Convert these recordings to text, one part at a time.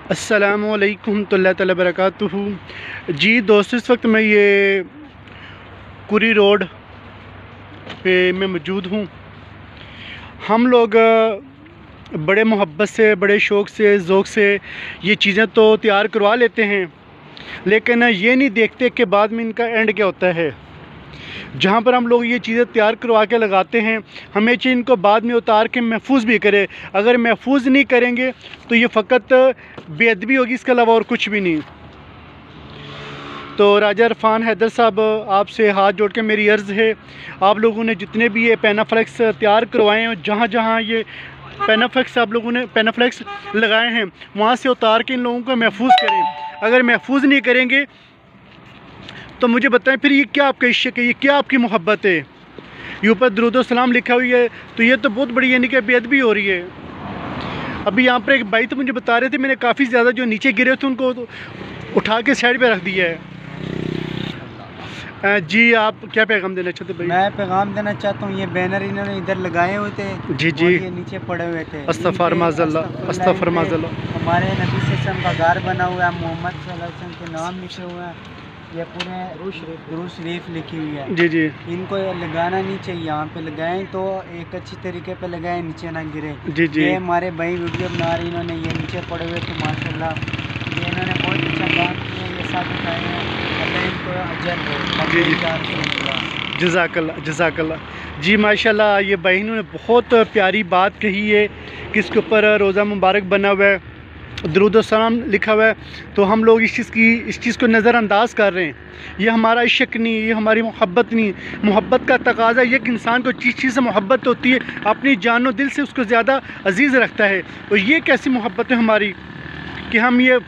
अस्सलामुअलैकुम तआला बरकातुहू। जी दोस्तों, इस वक्त मैं ये कुरी रोड पे मैं मौजूद हूँ। हम लोग बड़े मोहब्बत से, बड़े शौक़ से, ज़ौक़ से ये चीज़ें तो तैयार करवा लेते हैं, लेकिन ये नहीं देखते कि बाद में इनका एंड क्या होता है। जहाँ पर हम लोग ये चीज़ें तैयार करवा के लगाते हैं, हमें चाहिए इनको बाद में उतार के महफूज भी करें। अगर महफूज नहीं करेंगे तो ये फ़कत बेअदबी होगी, इसके अलावा और कुछ भी नहीं। तो राजा इरफान हैदर साहब, आपसे हाथ जोड़ के मेरी अर्ज़ है, आप लोगों ने जितने भी ये पेनाफ्लेक्स तैयार करवाए हैं, जहाँ जहाँ ये पेनाफ्लेक्स आप लोगों ने पेनाफ्लेक्स लगाए हैं, वहाँ से उतार के इन लोगों को महफूज करें। अगर महफूज नहीं करेंगे तो मुझे बताएं फिर ये क्या आपका इश्क है, ये क्या आपकी मोहब्बत है। ये ऊपर दरूद व सलाम लिखा हुई है, तो ये तो बहुत बड़ी यानी कि बेअदबी हो रही है। अभी यहाँ पर एक भाई तो मुझे बता रहे थे, मैंने काफ़ी ज़्यादा जो नीचे गिरे थे उनको उठा के साइड पे रख दिया है। जी आप क्या पैगाम देना चाहते भाई? मैं पैगाम देना चाहता हूँ, ये बैनर इन्होंने इधर लगाए हुए थे जी जी, ये नीचे पड़े हुए थे। अस्तगफुरुल्लाह। हमारे नबी सल्लल्लाहु का घर बना हुआ है, मोहम्मद सल्लल्लाहु अलैहि वसल्लम के नाम लिखे हुए हैं, ये पूरे दुरूद शरीफ लिखी हुई है। जी जी, इनको लगाना नहीं चाहिए, यहाँ पे लगाएं तो एक अच्छी तरीके पे लगाएं, नीचे ना गिरे। जी जी, ये हमारे भाई वीडियो बना रहे, इन्होंने ये नीचे पड़े हुए थे, माशाल्लाह ये इन्होंने बहुत अच्छा काम किया, ये साबित आए हैं, इनको अजर हो। जी जी, जज़ाकल्लाह जज़ाकल्लाह। जी माशाल्लाह, ये बहनों ने बहुत प्यारी बात कही है कि इसके ऊपर रोज़ा मुबारक बना हुआ है, दरूद व सलाम लिखा हुआ है। तो हम लोग इस चीज़ को नज़रअंदाज कर रहे हैं। ये हमारा इश्क नहीं, ये हमारी मोहब्बत नहीं। मोहब्बत का तकाज़ा ये कि इंसान को जिस चीज़ से मोहब्बत होती है, अपनी जान व दिल से उसको ज़्यादा अजीज़ रखता है। तो ये कैसी मोहब्बत है हमारी कि हम ये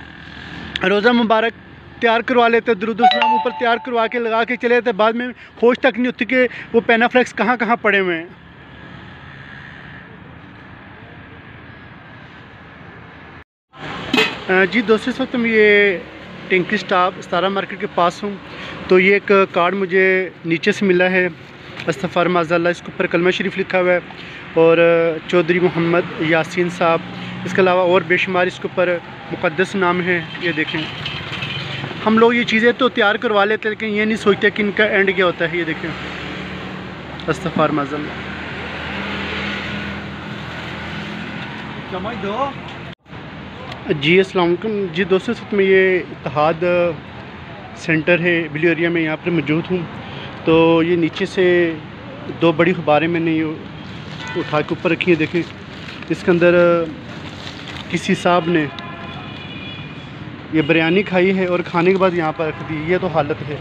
रोज़ा मुबारक तैयार करवा लेते, दरूद व सलाम ऊपर तैयार करवा के लगा के चले जाते, बाद में होश तक नहीं होती कि वो पेनाफ्लेक्स कहाँ कहाँ पड़े हुए हैं। जी दोस्तों, इस वक्त मैं ये टेंकी स्टाफ स्टारा मार्केट के पास हूँ। तो ये एक कार्ड मुझे नीचे से मिला है, अस्तग़फ़ुर माज़अल्लाह, इसके ऊपर कलमा शरीफ लिखा हुआ है और चौधरी मोहम्मद यासीन साहब, इसके अलावा और बेशुमार इसके ऊपर मुक़द्दस नाम है। ये देखें, हम लोग ये चीज़ें तो तैयार करवा लेते हैं, लेकिन ये नहीं सोचते कि इनका एंड क्या होता है। ये देखें, अस्तग़फ़ुर माज़अल्लाह। जी अस्सलाम वालेकुम। जी दोस्तों, इस वक्त में ये इत्तेहाद सेंटर है बिली एरिया में, यहाँ पर मौजूद हूँ। तो ये नीचे से दो बड़ी गुब्बारें मैंने ये उठा के ऊपर रखी हैं। देखें, इसके अंदर किसी साहब ने ये बिरयानी खाई है और खाने के बाद यहाँ पर रख दी। ये तो हालत है।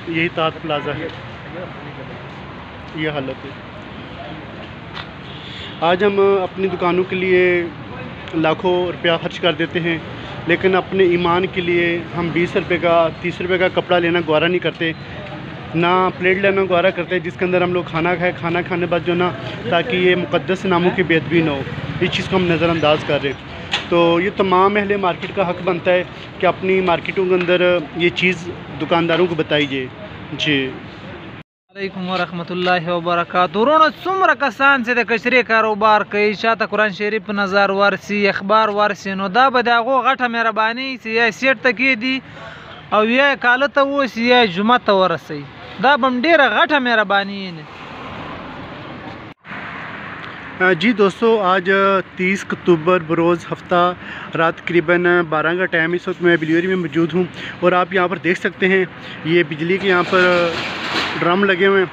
यही ताज प्लाजा है, ये हालत है। आज हम अपनी दुकानों के लिए लाखों रुपया खर्च कर देते हैं, लेकिन अपने ईमान के लिए हम 20 रुपये का 30 रुपये का कपड़ा लेना गवारा नहीं करते, ना प्लेट लेना गवारा करते, जिसके अंदर हम लोग खाना खाएँ। खाना खाने बाद जो ना, ताकि ये मुक़द्दस नामों की बेअदबी ना हो, इस चीज़ को हम नज़रअंदाज कर रहे हैं। तो ये तमाम अहले मार्केट का हक़ बनता है कि अपनी मार्केटों के अंदर ये चीज़ दुकानदारों को बताई जाए। जी अलैकुम वरहमतुल्लाहि वबरकातुहू। रोनो सुमरा कसान से कचरे कारोबार कई शाता कुरान शरीफ नज़र वर्सी अखबार वर्सी नो दा बदागो गठा मेहरबानी से या सेट तकी दी और ये कालत वो या जुमा तवरसी दा बमडेरा गठा मेहरबानी ने। जी दोस्तों, आज 30 अक्टूबर बरोज़ हफ्ता रात तकरीबन 12 का टाइम। इस वक्त मैं बिलियरी में मौजूद हूँ और आप यहाँ पर देख सकते हैं ये बिजली के यहाँ पर ड्रम लगे हुए हैं।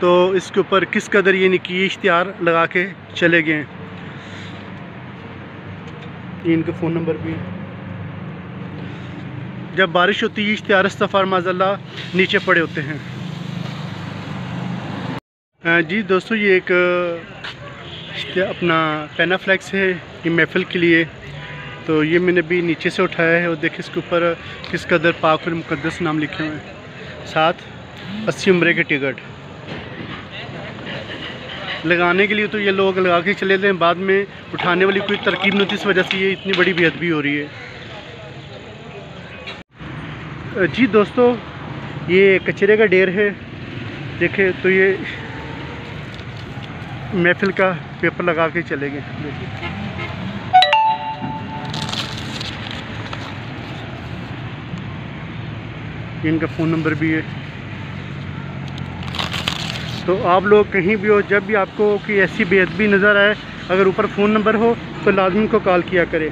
तो इसके ऊपर किस कदर ये निकी इश्तिहार लगा के चले गए हैं। इनके फ़ोन नंबर भी, जब बारिश होती है इश्तिहार अस्तग़फ़ुर माज़अल्लाह नीचे पड़े होते हैं। जी दोस्तों, ये एक अपना पेनाफ्लेक्स है ये महफिल के लिए। तो ये मैंने भी नीचे से उठाया है और देखिए इसके ऊपर किस कदर पाक और मुक़द्दस नाम लिखे हुए हैं, साथ 80 उम्रे के टिकट लगाने के लिए। तो ये लोग लगा के चले गए, बाद में उठाने वाली कोई तरकीब नहीं होती, इस वजह से ये इतनी बड़ी बेअदबी हो रही है। जी दोस्तों, ये कचरे का ढेर है। देखे तो ये महफिल का पेपर लगा के चले गए। देखिए इनका फ़ोन नंबर भी है। तो आप लोग कहीं भी हो, जब भी आपको कोई ऐसी बेअदबी नज़र आए, अगर ऊपर फ़ोन नंबर हो तो लाजमी को कॉल किया करें।